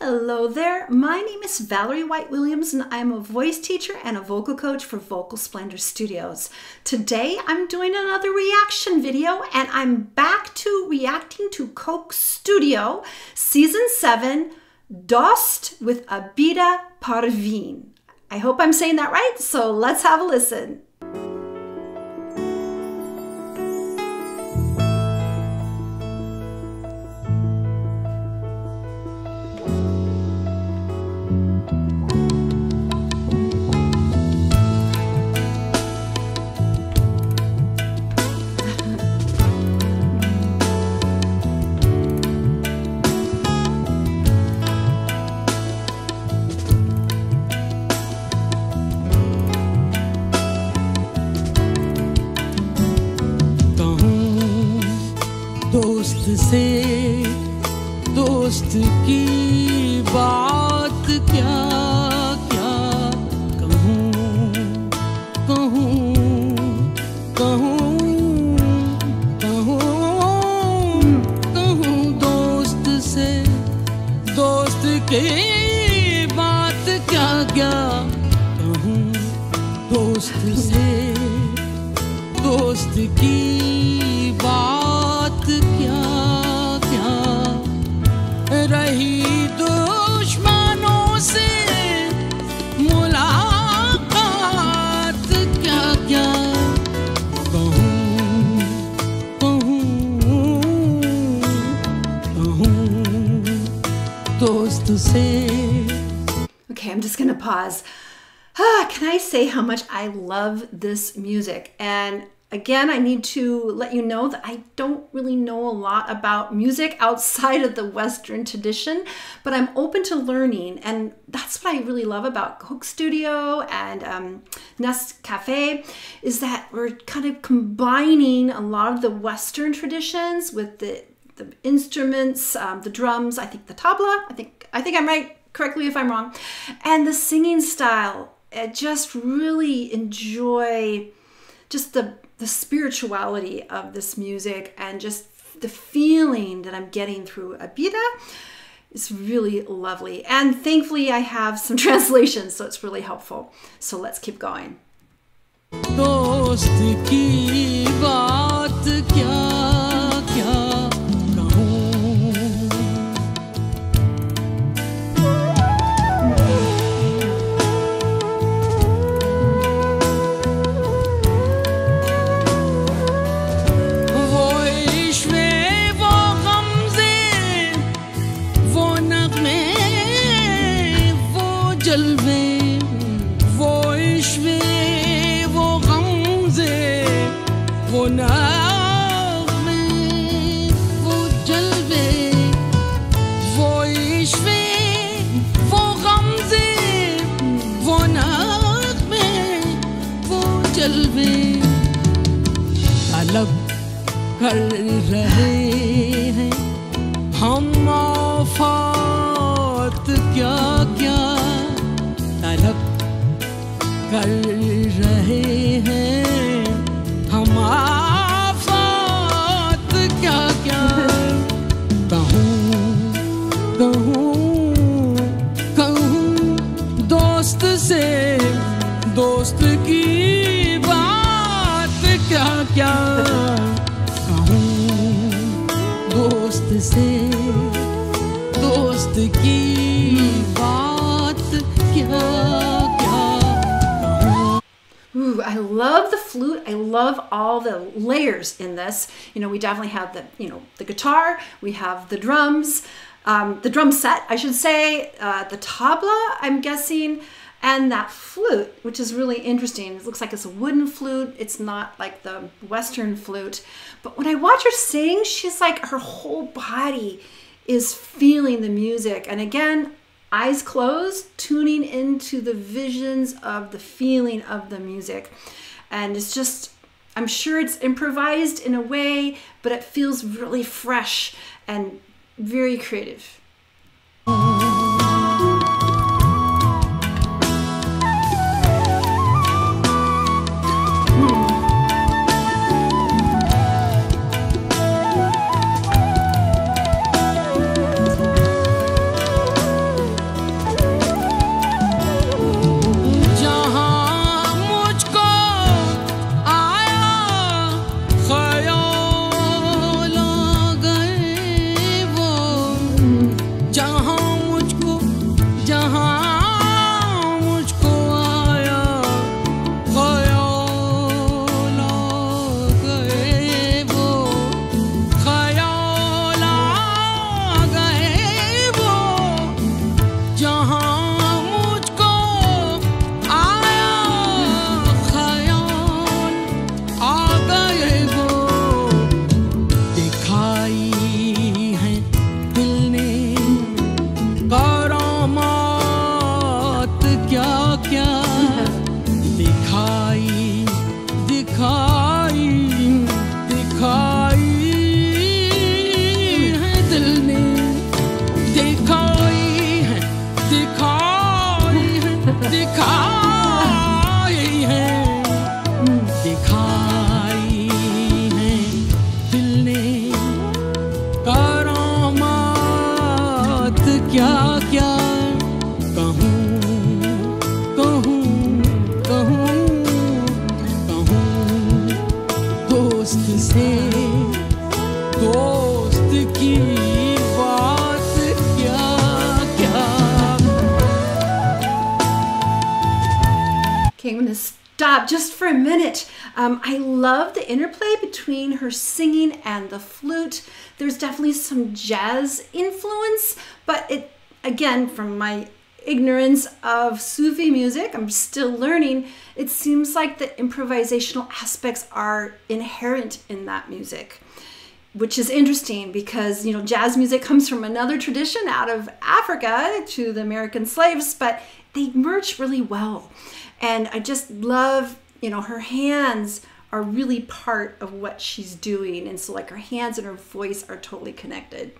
Hello there, my name is Valerie White Williams and I'm a voice teacher and a vocal coach for Vocal Splendor Studios. Today I'm doing another reaction video and I'm back to reacting to Coke Studio Season 7, Dost with Abida Parveen. I hope I'm saying that right, so let's have a listen. दोस्त से दोस्त की बात क्या क्या कहूँ कहूँ कहूँ कहूँ कहूँ दोस्त से दोस्त की बात क्या क्या कहूँ दोस्त से दोस्त की बात क्या क्या रही दुश्मनों से मुलाकात क्या क्या कहूँ कहूँ कहूँ दोस्त से. Okay, I'm just gonna pause. Can I say how much I love this music? And again, I need to let you know that I don't really know a lot about music outside of the Western tradition, but I'm open to learning. And that's what I really love about Coke Studio and Nest Cafe, is that we're kind of combining a lot of the Western traditions with the instruments, the drums, I think the tabla, I think I'm right, correct me if I'm wrong, and the singing style. I just really enjoy just the spirituality of this music and just the feeling that I'm getting through Abida is really lovely. And thankfully I have some translations, so it's really helpful. So let's keep going. दोस्त की बात क्या क्या कहूँ जलवे वो इश्क़ वो गमज़े वो नग़्मे वो जलवे वो इश्क़ वो गमज़े वो नग़्मे वो जलवे तलब कर रहे हैं हम आफ़ात क्या क्या तलब कर रहे हैं हम आफ़ात क्या क्या कहूँ कहूँ कहूँ दोस्त से दोस्त की बात क्या क्या कहूँ दोस्त से दोस्त की बात क्या क्या. Ooh, I love the flute. I love all the layers in this. You know, we definitely have the guitar, we have the drums, the drum set, I should say, the tabla, I'm guessing, and that flute, which is really interesting. It looks like it's a wooden flute. It's not like the Western flute. But when I watch her sing, she's like, her whole body is feeling the music. And again, eyes closed, tuning into the visions of the feeling of the music. And it's just, I'm sure it's improvised in a way, but it feels really fresh and very creative. stop just for a minute. I love the interplay between her singing and the flute. There's definitely some jazz influence, but it, again, from my ignorance of Sufi music, I'm still learning, it seems like the improvisational aspects are inherent in that music, which is interesting because, you know, jazz music comes from another tradition out of Africa to the American slaves, but they merge really well. And I just love, you know, her hands are really part of what she's doing. And so like her hands and her voice are totally connected.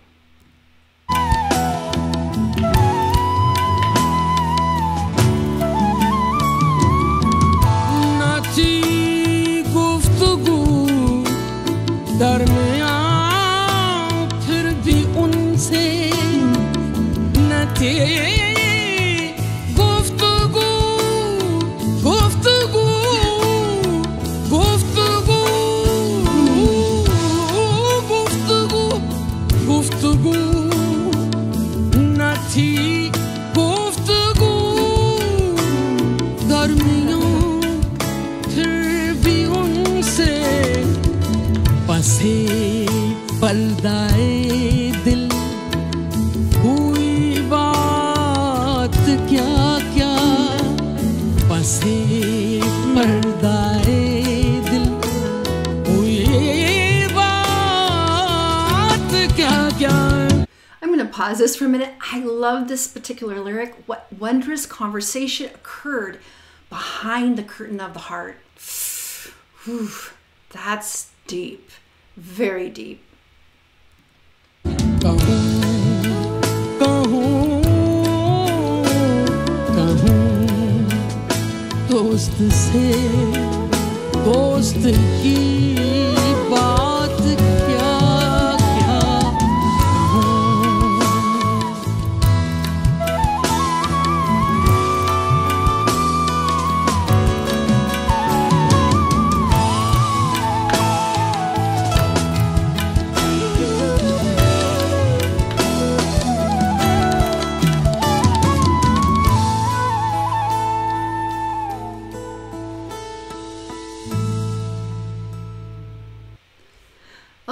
Pause this for a minute. I love this particular lyric. What wondrous conversation occurred behind the curtain of the heart. Whew, that's deep, very deep. दोस्त से दोस्त की बात क्या क्या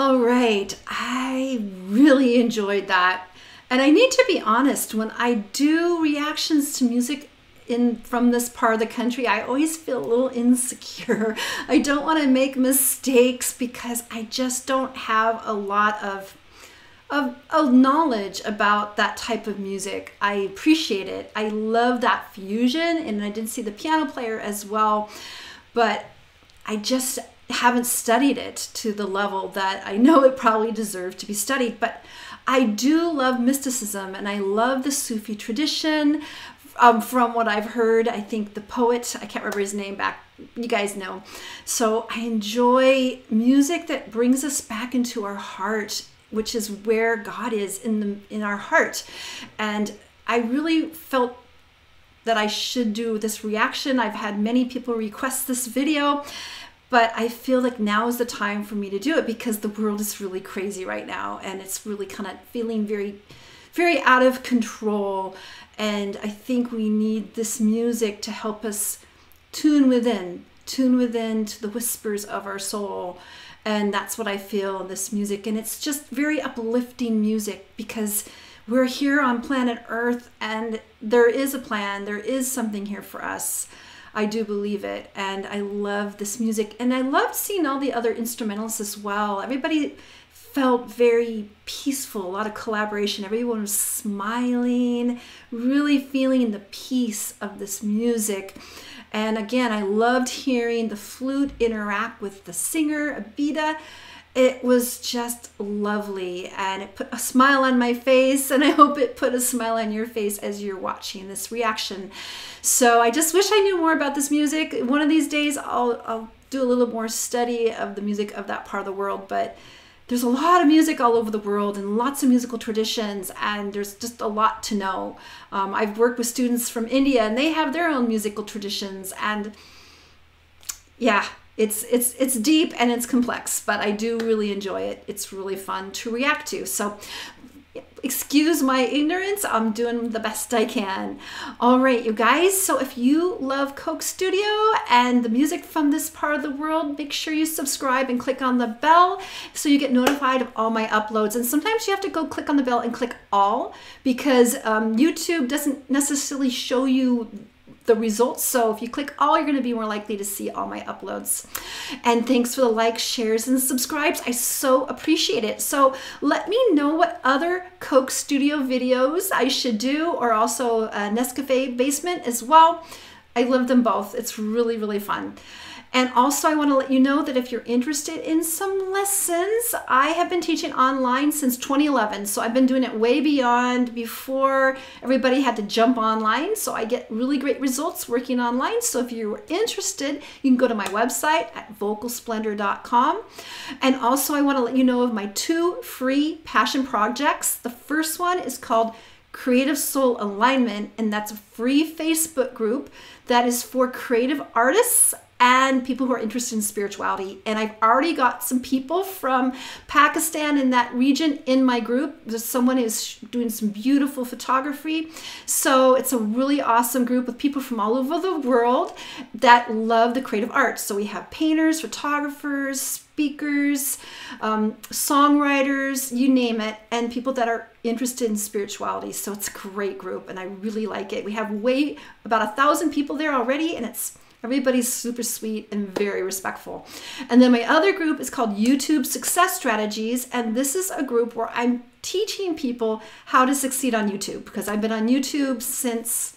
All right, I really enjoyed that. And I need to be honest, when I do reactions to music from this part of the country, I always feel a little insecure. I don't want to make mistakes because I just don't have a lot of knowledge about that type of music. I appreciate it. I love that fusion, and I did see the piano player as well, but I just haven't studied it to the level that I know it probably deserved to be studied. But I do love mysticism, and I love the Sufi tradition. From what I've heard, I think the poet, I can't remember his name back, you guys know. So I enjoy music that brings us back into our heart, which is where God is in our heart. And I really felt that I should do this reaction. I've had many people request this video, but I feel like now is the time for me to do it because the world is really crazy right now, and it's really kind of feeling very, very out of control. And I think we need this music to help us tune within to the whispers of our soul. And that's what I feel in this music. And it's just very uplifting music because we're here on planet Earth and there is a plan, there is something here for us. I do believe it, and I love this music, and I loved seeing all the other instrumentalists as well. Everybody felt very peaceful, a lot of collaboration. Everyone was smiling, really feeling the peace of this music. And again, I loved hearing the flute interact with the singer, Abida. It was just lovely, and it put a smile on my face, and I hope it put a smile on your face as you're watching this reaction. So I just wish I knew more about this music. One of these days I'll do a little more study of the music of that part of the world, but there's a lot of music all over the world and lots of musical traditions, and there's just a lot to know. I've worked with students from India, and they have their own musical traditions, and yeah, it's deep and it's complex, but I do really enjoy it. It's really fun to react to. So excuse my ignorance. I'm doing the best I can. All right, you guys. So if you love Coke Studio and the music from this part of the world, make sure you subscribe and click on the bell so you get notified of all my uploads. And sometimes you have to go click on the bell and click all because YouTube doesn't necessarily show you the results. So if you click all, you're going to be more likely to see all my uploads. And thanks for the likes, shares, and subscribes. I so appreciate it. So let me know what other Coke Studio videos I should do, or also Nescafe Basement as well. I love them both. It's really, really fun. And also I want to let you know that if you're interested in some lessons, I have been teaching online since 2011. So I've been doing it way beyond before everybody had to jump online. So I get really great results working online. So if you're interested, you can go to my website at vocalsplendor.com. And also I want to let you know of my 2 free passion projects. The first one is called Creative Soul Alignment, and that's a free Facebook group that is for creative artists and people who are interested in spirituality. And I've already got some people from Pakistan in that region in my group. There's someone who's doing some beautiful photography. So it's a really awesome group with people from all over the world that love the creative arts. So we have painters, photographers, speakers, songwriters, you name it, and people that are interested in spirituality. So it's a great group and I really like it. We have about 1,000 people there already, and everybody's super sweet and very respectful. And then my other group is called YouTube Success Strategies. And this is a group where I'm teaching people how to succeed on YouTube, because I've been on YouTube since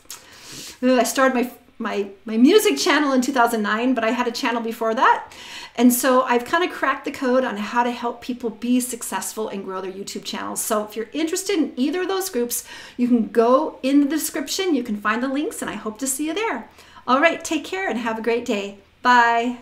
I started my music channel in 2009, but I had a channel before that. And so I've kind of cracked the code on how to help people be successful and grow their YouTube channels. So if you're interested in either of those groups, you can go in the description. You can find the links, and I hope to see you there. All right, take care and have a great day. Bye.